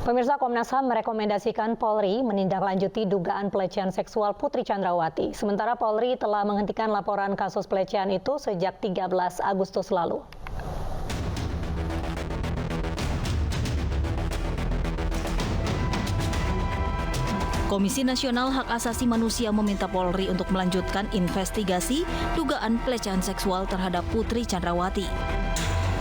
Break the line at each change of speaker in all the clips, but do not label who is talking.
Pemirsa, Komnas HAM merekomendasikan Polri menindaklanjuti dugaan pelecehan seksual Putri Chandrawati. Sementara Polri telah menghentikan laporan kasus pelecehan itu sejak 13 Agustus lalu.
Komisi Nasional Hak Asasi Manusia meminta Polri untuk melanjutkan investigasi dugaan pelecehan seksual terhadap Putri Chandrawati.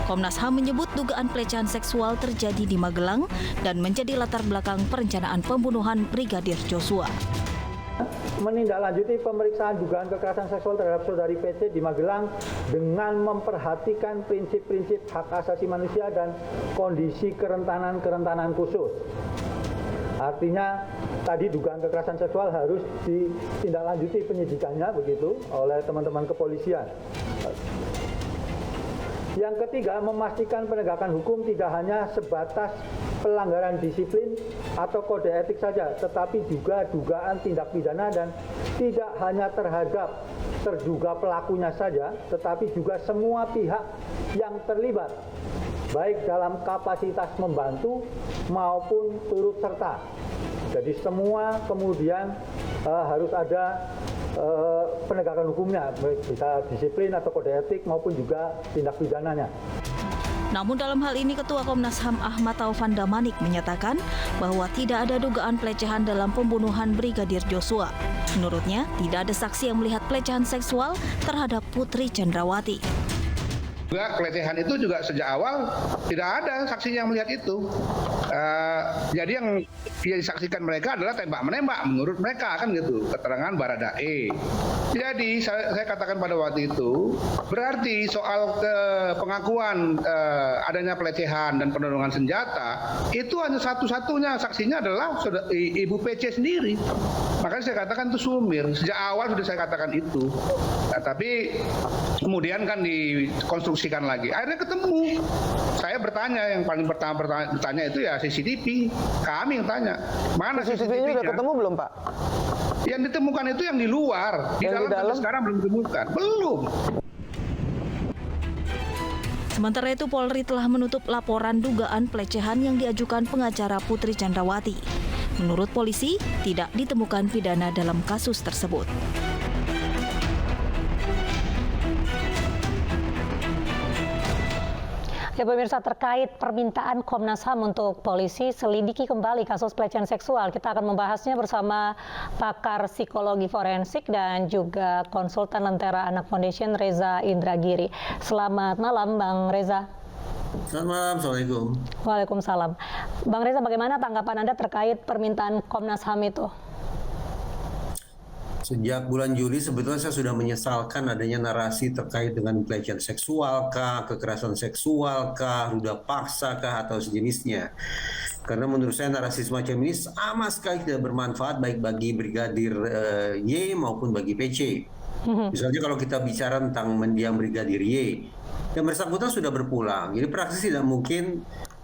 Komnas HAM menyebut dugaan pelecehan seksual terjadi di Magelang dan menjadi latar belakang perencanaan pembunuhan Brigadir Joshua.
Menindaklanjuti pemeriksaan dugaan kekerasan seksual terhadap saudari PC di Magelang dengan memperhatikan prinsip-prinsip hak asasi manusia dan kondisi kerentanan khusus. Artinya tadi dugaan kekerasan seksual harus ditindaklanjuti penyidikannya begitu oleh teman-teman kepolisian. Yang ketiga, memastikan penegakan hukum tidak hanya sebatas pelanggaran disiplin atau kode etik saja, tetapi juga dugaan tindak pidana dan tidak hanya terhadap terduga pelakunya saja, tetapi juga semua pihak yang terlibat, baik dalam kapasitas membantu maupun turut serta. Jadi semua kemudian harus ada penegakan hukumnya, bisa disiplin atau kode etik maupun juga tindak pidananya.
Namun dalam hal ini Ketua Komnas HAM Ahmad Taufan Damanik menyatakan bahwa tidak ada dugaan pelecehan dalam pembunuhan Brigadir Joshua. Menurutnya, tidak ada saksi yang melihat pelecehan seksual terhadap Putri Chandrawati.
Juga pelecehan itu juga sejak awal tidak ada saksi yang melihat itu. Jadi yang disaksikan mereka adalah tembak-menembak menurut mereka kan gitu, keterangan Baradae. Jadi saya katakan pada waktu itu berarti soal pengakuan adanya pelecehan dan penodongan senjata itu hanya satu-satunya saksinya adalah Ibu PC sendiri. Makanya saya katakan itu sumir. Sejak awal sudah saya katakan itu. Nah, tapi kemudian kan dikonstruksikan lagi. Akhirnya ketemu. Saya bertanya, yang paling pertama bertanya itu ya CCTV. Kami yang tanya, mana
CCTV-nya udah ketemu belum, Pak?
Yang ditemukan itu yang di luar. Di dalam sampai sekarang belum ditemukan. Belum.
Sementara itu Polri telah menutup laporan dugaan pelecehan yang diajukan pengacara Putri Chandrawati. Menurut polisi, tidak ditemukan pidana dalam kasus tersebut.
Ya pemirsa, terkait permintaan Komnas HAM untuk polisi selidiki kembali kasus pelecehan seksual, kita akan membahasnya bersama pakar psikologi forensik dan juga konsultan Lentera Anak Foundation Reza Indragiri. Selamat malam Bang Reza.
Selamat malam, Assalamualaikum.
Waalaikumsalam. Bang Reza, bagaimana tanggapan Anda terkait permintaan Komnas HAM itu?
Sejak bulan Juli sebetulnya saya sudah menyesalkan adanya narasi terkait dengan pelecehan seksual kah, kekerasan seksual kah, ruda paksa kah, atau sejenisnya. Karena menurut saya narasi semacam ini sama sekali tidak bermanfaat baik bagi Brigadir Y maupun bagi PC. Misalnya kalau kita bicara tentang mendiang Brigadir Y, yang bersangkutan sudah berpulang. Jadi praktis tidak mungkin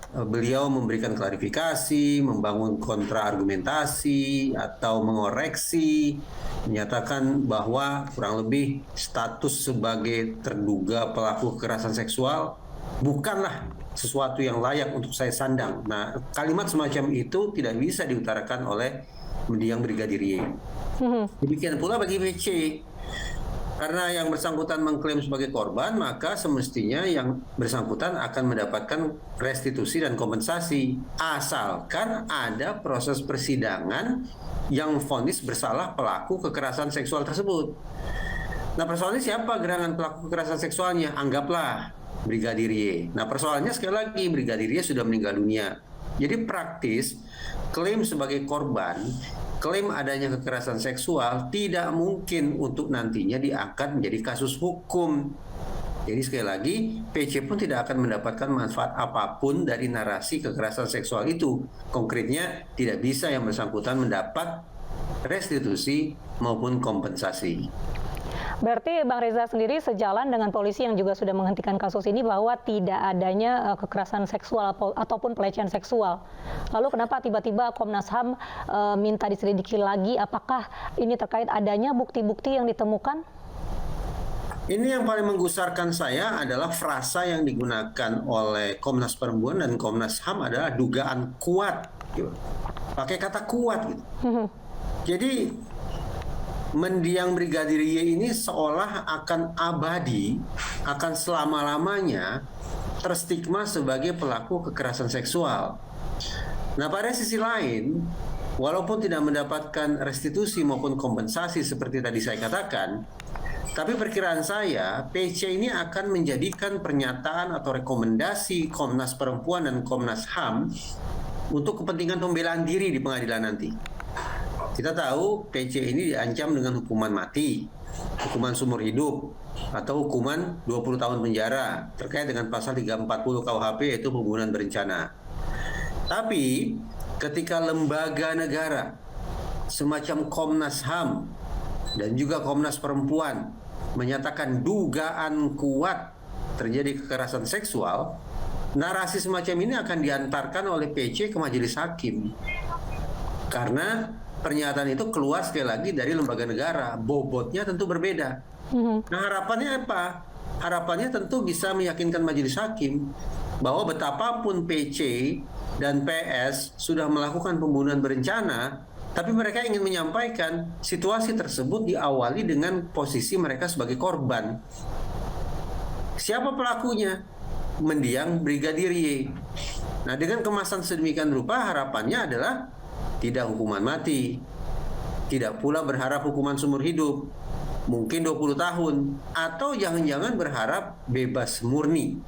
beliau memberikan klarifikasi, membangun kontra argumentasi, atau mengoreksi, menyatakan bahwa kurang lebih status sebagai terduga pelaku kekerasan seksual bukanlah sesuatu yang layak untuk saya sandang. Nah, kalimat semacam itu tidak bisa diutarakan oleh mendiang Brigadir Y. Demikian pula bagi PC. Karena yang bersangkutan mengklaim sebagai korban, maka semestinya yang bersangkutan akan mendapatkan restitusi dan kompensasi. Asalkan ada proses persidangan yang vonis bersalah pelaku kekerasan seksual tersebut. Nah, persoalannya siapa gerangan pelaku kekerasan seksualnya? Anggaplah Brigadir Y. Nah, persoalannya sekali lagi, Brigadir Y sudah meninggal dunia. Jadi praktis, klaim sebagai korban, klaim adanya kekerasan seksual tidak mungkin untuk nantinya diangkat menjadi kasus hukum. Jadi sekali lagi, PC pun tidak akan mendapatkan manfaat apapun dari narasi kekerasan seksual itu. Konkretnya, tidak bisa yang bersangkutan mendapat restitusi maupun kompensasi.
Berarti Bang Reza sendiri sejalan dengan polisi yang juga sudah menghentikan kasus ini bahwa tidak adanya kekerasan seksual ataupun pelecehan seksual. Lalu kenapa tiba-tiba Komnas HAM minta diselidiki lagi? Apakah ini terkait adanya bukti-bukti yang ditemukan?
Ini yang paling menggusarkan saya adalah frasa yang digunakan oleh Komnas Perempuan dan Komnas HAM adalah dugaan kuat, gitu. Pakai kata kuat, gitu. Jadi mendiang Brigadir Y ini seolah akan abadi, akan selama-lamanya terstigma sebagai pelaku kekerasan seksual. Nah, pada sisi lain, walaupun tidak mendapatkan restitusi maupun kompensasi seperti tadi saya katakan, tapi perkiraan saya, PC ini akan menjadikan pernyataan atau rekomendasi Komnas Perempuan dan Komnas HAM untuk kepentingan pembelaan diri di pengadilan nanti. Kita tahu PC ini diancam dengan hukuman mati, hukuman seumur hidup, atau hukuman 20 tahun penjara terkait dengan pasal 340 KUHP yaitu pembunuhan berencana. Tapi ketika lembaga negara semacam Komnas HAM dan juga Komnas Perempuan menyatakan dugaan kuat terjadi kekerasan seksual, narasi semacam ini akan diantarkan oleh PC ke majelis hakim. Karena pernyataan itu keluar sekali lagi dari lembaga negara, bobotnya tentu berbeda. Nah, harapannya apa? Harapannya tentu bisa meyakinkan majelis hakim bahwa betapapun PC dan PS sudah melakukan pembunuhan berencana, tapi mereka ingin menyampaikan situasi tersebut diawali dengan posisi mereka sebagai korban. Siapa pelakunya? Mendiang Brigadir Y. Nah, dengan kemasan sedemikian rupa, harapannya adalah tidak hukuman mati, tidak pula berharap hukuman seumur hidup, mungkin 20 tahun, atau jangan-jangan berharap bebas murni.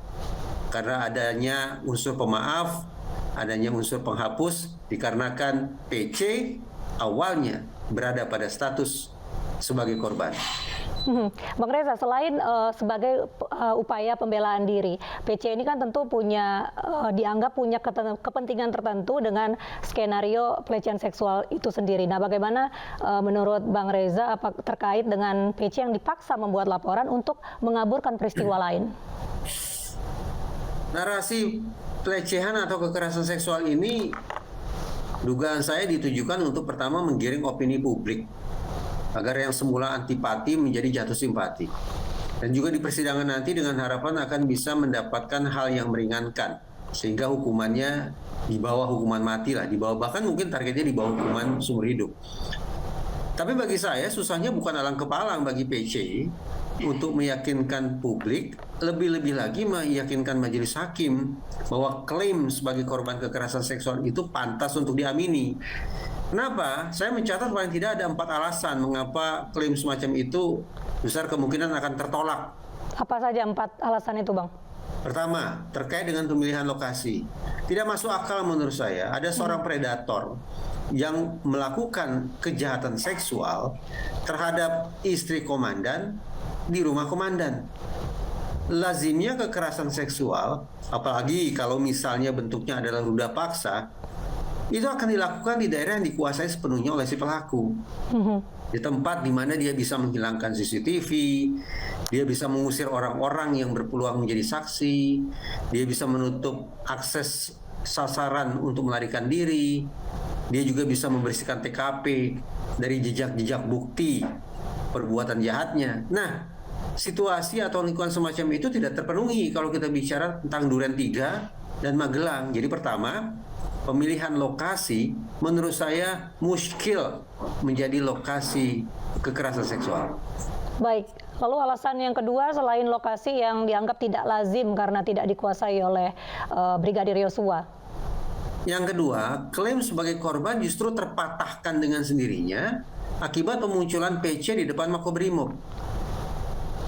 Karena adanya unsur pemaaf, adanya unsur penghapus, dikarenakan PC awalnya berada pada status sebagai korban.
Bang Reza, selain sebagai upaya pembelaan diri, PC ini kan tentu punya dianggap punya kepentingan tertentu dengan skenario pelecehan seksual itu sendiri. Nah, bagaimana menurut Bang Reza terkait dengan PC yang dipaksa membuat laporan untuk mengaburkan peristiwa lain?
Narasi pelecehan atau kekerasan seksual ini, dugaan saya ditujukan untuk pertama menggiring opini publik agar yang semula antipati menjadi jatuh simpati. Dan juga di persidangan nanti dengan harapan akan bisa mendapatkan hal yang meringankan sehingga hukumannya di bawah hukuman mati lah, di bawah, bahkan mungkin targetnya di bawah hukuman seumur hidup. Tapi bagi saya susahnya bukan alang kepalang bagi PC untuk meyakinkan publik, lebih-lebih lagi meyakinkan majelis hakim bahwa klaim sebagai korban kekerasan seksual itu pantas untuk diamini. Kenapa? Saya mencatat paling tidak ada 4 alasan mengapa klaim semacam itu besar kemungkinan akan tertolak.
Apa saja 4 alasan itu, Bang?
Pertama, terkait dengan pemilihan lokasi. Tidak masuk akal menurut saya, ada seorang predator yang melakukan kejahatan seksual terhadap istri komandan di rumah komandan. Lazimnya kekerasan seksual, apalagi kalau misalnya bentuknya adalah ruda paksa, itu akan dilakukan di daerah yang dikuasai sepenuhnya oleh si pelaku. Di tempat di mana dia bisa menghilangkan CCTV, dia bisa mengusir orang-orang yang berpeluang menjadi saksi, dia bisa menutup akses sasaran untuk melarikan diri, dia juga bisa membersihkan TKP dari jejak-jejak bukti perbuatan jahatnya. Nah, situasi atau lingkungan semacam itu tidak terpenuhi kalau kita bicara tentang Duren 3 dan Magelang. Jadi pertama, pemilihan lokasi menurut saya muskil menjadi lokasi kekerasan seksual.
Baik, lalu alasan yang kedua selain lokasi yang dianggap tidak lazim karena tidak dikuasai oleh Brigadir Yosua.
Yang kedua, klaim sebagai korban justru terpatahkan dengan sendirinya akibat pemunculan PC di depan Makobrimob.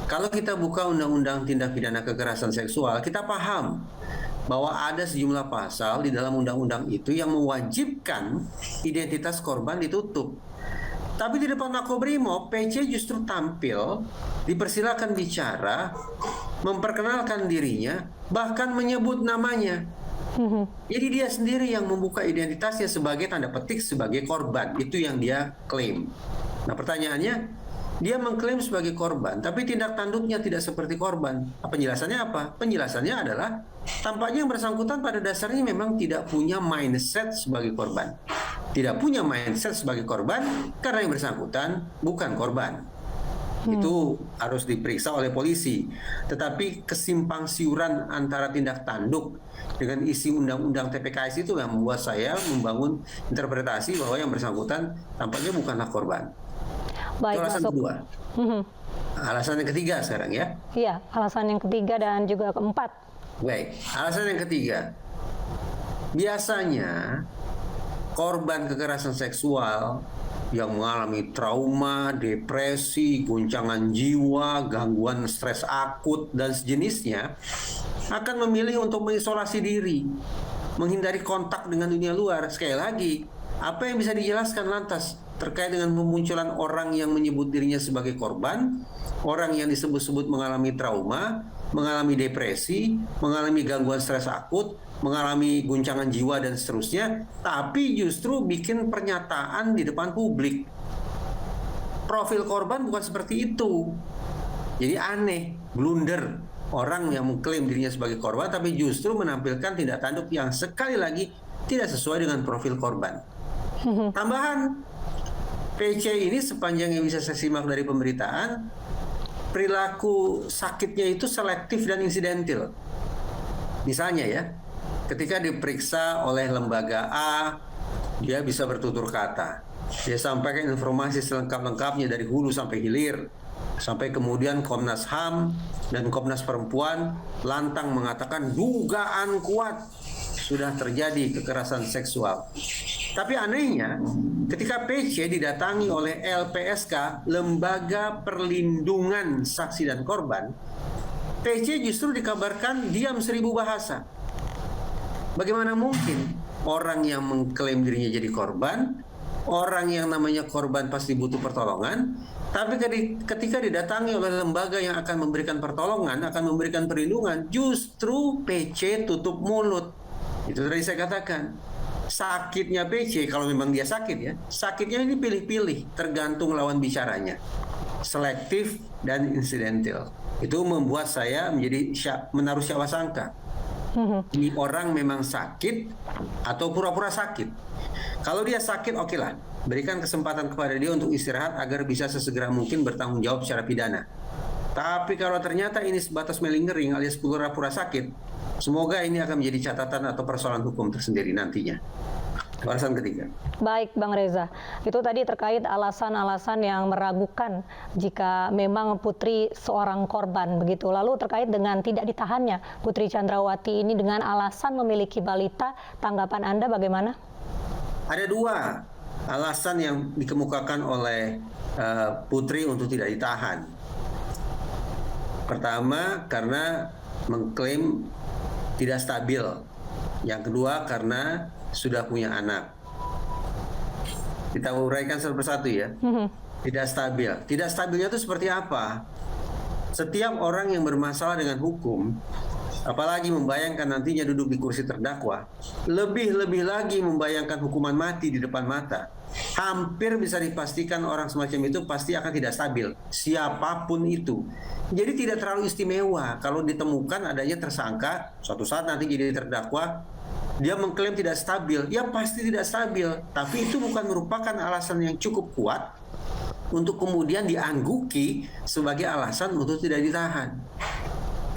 Kalau kita buka Undang-Undang Tindak Pidana Kekerasan Seksual, kita paham bahwa ada sejumlah pasal di dalam undang-undang itu yang mewajibkan identitas korban ditutup. Tapi di depan Makobrimob, PC justru tampil, dipersilakan bicara, memperkenalkan dirinya, bahkan menyebut namanya. Jadi dia sendiri yang membuka identitasnya sebagai tanda petik sebagai korban. Itu yang dia klaim. Nah, pertanyaannya, dia mengklaim sebagai korban, tapi tindak tanduknya tidak seperti korban. Penjelasannya apa? Penjelasannya adalah tampaknya yang bersangkutan pada dasarnya memang tidak punya mindset sebagai korban. Tidak punya mindset sebagai korban karena yang bersangkutan bukan korban. Itu harus diperiksa oleh polisi. Tetapi kesimpang siuran antara tindak tanduk dengan isi undang-undang TPKS itu yang membuat saya membangun interpretasi bahwa yang bersangkutan tampaknya bukanlah korban.
Baik,
Itu alasan
masuk.
kedua. Alasan yang ketiga sekarang ya.
Iya, alasan yang ketiga dan juga keempat.
Baik, alasan yang ketiga. Biasanya korban kekerasan seksual yang mengalami trauma, depresi, guncangan jiwa, gangguan stres akut, dan sejenisnya akan memilih untuk mengisolasi diri, menghindari kontak dengan dunia luar. Sekali lagi, apa yang bisa dijelaskan lantas terkait dengan pemunculan orang yang menyebut dirinya sebagai korban, orang yang disebut-sebut mengalami trauma, mengalami depresi, mengalami gangguan stres akut, mengalami guncangan jiwa dan seterusnya, tapi justru bikin pernyataan di depan publik. Profil korban bukan seperti itu. Jadi aneh, blunder orang yang mengklaim dirinya sebagai korban tapi justru menampilkan tindak tanduk yang sekali lagi tidak sesuai dengan profil korban. Tambahan, PC ini sepanjang yang bisa saya simak dari pemberitaan, perilaku sakitnya itu selektif dan insidentil. Misalnya ya, ketika diperiksa oleh lembaga A, dia bisa bertutur kata. Dia sampaikan informasi selengkap-lengkapnya dari hulu sampai hilir. Sampai kemudian Komnas HAM dan Komnas Perempuan lantang mengatakan dugaan kuat sudah terjadi kekerasan seksual. Tapi anehnya, ketika PC didatangi oleh LPSK, Lembaga Perlindungan Saksi dan Korban, PC justru dikabarkan diam 1000 bahasa. Bagaimana mungkin orang yang mengklaim dirinya jadi korban, orang yang namanya korban pasti butuh pertolongan, tapi ketika didatangi oleh lembaga yang akan memberikan pertolongan, akan memberikan perlindungan, justru PC tutup mulut. Itu tadi saya katakan. Sakitnya PC, kalau memang dia sakit ya, sakitnya ini pilih-pilih, tergantung lawan bicaranya. Selektif dan insidental. Itu membuat saya menjadi menaruh syawasangka. Ini orang memang sakit atau pura-pura sakit. Kalau dia sakit, oke lah, berikan kesempatan kepada dia untuk istirahat agar bisa sesegera mungkin bertanggung jawab secara pidana. Tapi kalau ternyata ini sebatas melingering alias pura-pura sakit, semoga ini akan menjadi catatan atau persoalan hukum tersendiri nantinya. Alasan ketiga.
Baik, Bang Reza. Itu tadi terkait alasan-alasan yang meragukan jika memang Putri seorang korban begitu. Lalu terkait dengan tidak ditahannya Putri Chandrawati ini dengan alasan memiliki balita, tanggapan Anda bagaimana?
Ada dua alasan yang dikemukakan oleh Putri untuk tidak ditahan. Pertama, karena mengklaim tidak stabil. Yang kedua, karena sudah punya anak. Kita uraikan satu persatu ya. Tidak stabil. Tidak stabilnya itu seperti apa? Setiap orang yang bermasalah dengan hukum, apalagi membayangkan nantinya duduk di kursi terdakwa, lebih lagi membayangkan hukuman mati di depan mata, hampir bisa dipastikan orang semacam itu pasti akan tidak stabil, siapapun itu. Jadi tidak terlalu istimewa kalau ditemukan adanya tersangka, suatu saat nanti jadi terdakwa, dia mengklaim tidak stabil, ya pasti tidak stabil. Tapi itu bukan merupakan alasan yang cukup kuat untuk kemudian diangguki sebagai alasan untuk tidak ditahan.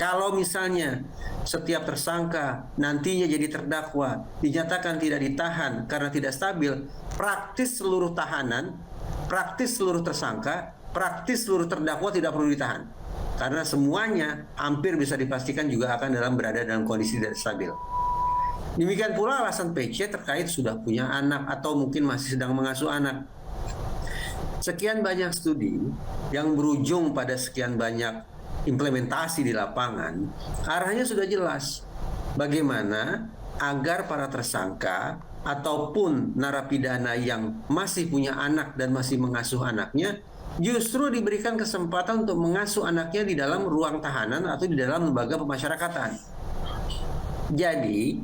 Kalau misalnya setiap tersangka nantinya jadi terdakwa dinyatakan tidak ditahan karena tidak stabil, praktis seluruh tahanan, praktis seluruh tersangka, praktis seluruh terdakwa tidak perlu ditahan. Karena semuanya hampir bisa dipastikan juga akan berada dalam kondisi tidak stabil. Demikian pula alasan PC terkait sudah punya anak atau mungkin masih sedang mengasuh anak. Sekian banyak studi yang berujung pada sekian banyak implementasi di lapangan, arahnya sudah jelas. Bagaimana agar para tersangka ataupun narapidana yang masih punya anak dan masih mengasuh anaknya justru diberikan kesempatan untuk mengasuh anaknya di dalam ruang tahanan atau di dalam lembaga pemasyarakatan. Jadi,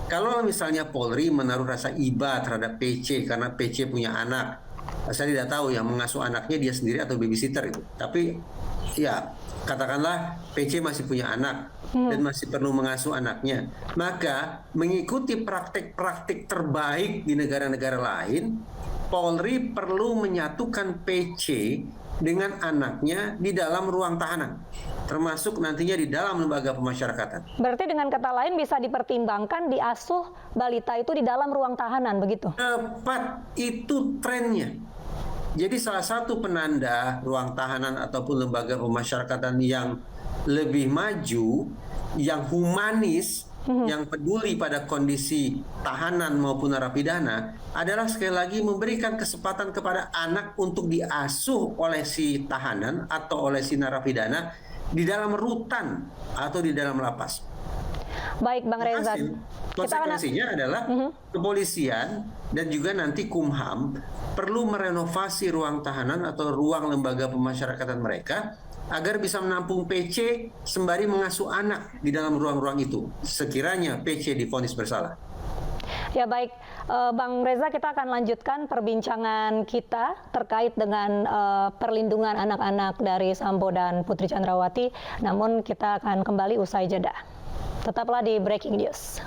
kalau misalnya Polri menaruh rasa iba terhadap PC karena PC punya anak, saya tidak tahu yang mengasuh anaknya dia sendiri atau babysitter itu. Tapi ya, katakanlah PC masih punya anak dan masih perlu mengasuh anaknya. Maka mengikuti praktik-praktik terbaik di negara-negara lain, Polri perlu menyatukan PC dengan anaknya di dalam ruang tahanan, termasuk nantinya di dalam lembaga pemasyarakatan.
Berarti dengan kata lain bisa dipertimbangkan diasuh balita itu di dalam ruang tahanan, begitu?
Tepat, itu trennya. Jadi salah satu penanda ruang tahanan ataupun lembaga pemasyarakatan yang lebih maju, yang humanis, yang peduli pada kondisi tahanan maupun narapidana adalah sekali lagi memberikan kesempatan kepada anak untuk diasuh oleh si tahanan atau oleh si narapidana di dalam rutan atau di dalam lapas.
Baik, Bang Reza.
Konsekuensinya adalah kepolisian dan juga nanti Kumham perlu merenovasi ruang tahanan atau ruang lembaga pemasyarakatan mereka agar bisa menampung PC sembari mengasuh anak di dalam ruang-ruang itu, sekiranya PC divonis bersalah.
Ya baik, Bang Reza, kita akan lanjutkan perbincangan kita terkait dengan perlindungan anak-anak dari Sambo dan Putri Chandrawati. Namun kita akan kembali usai jeda. Tetaplah di Breaking News.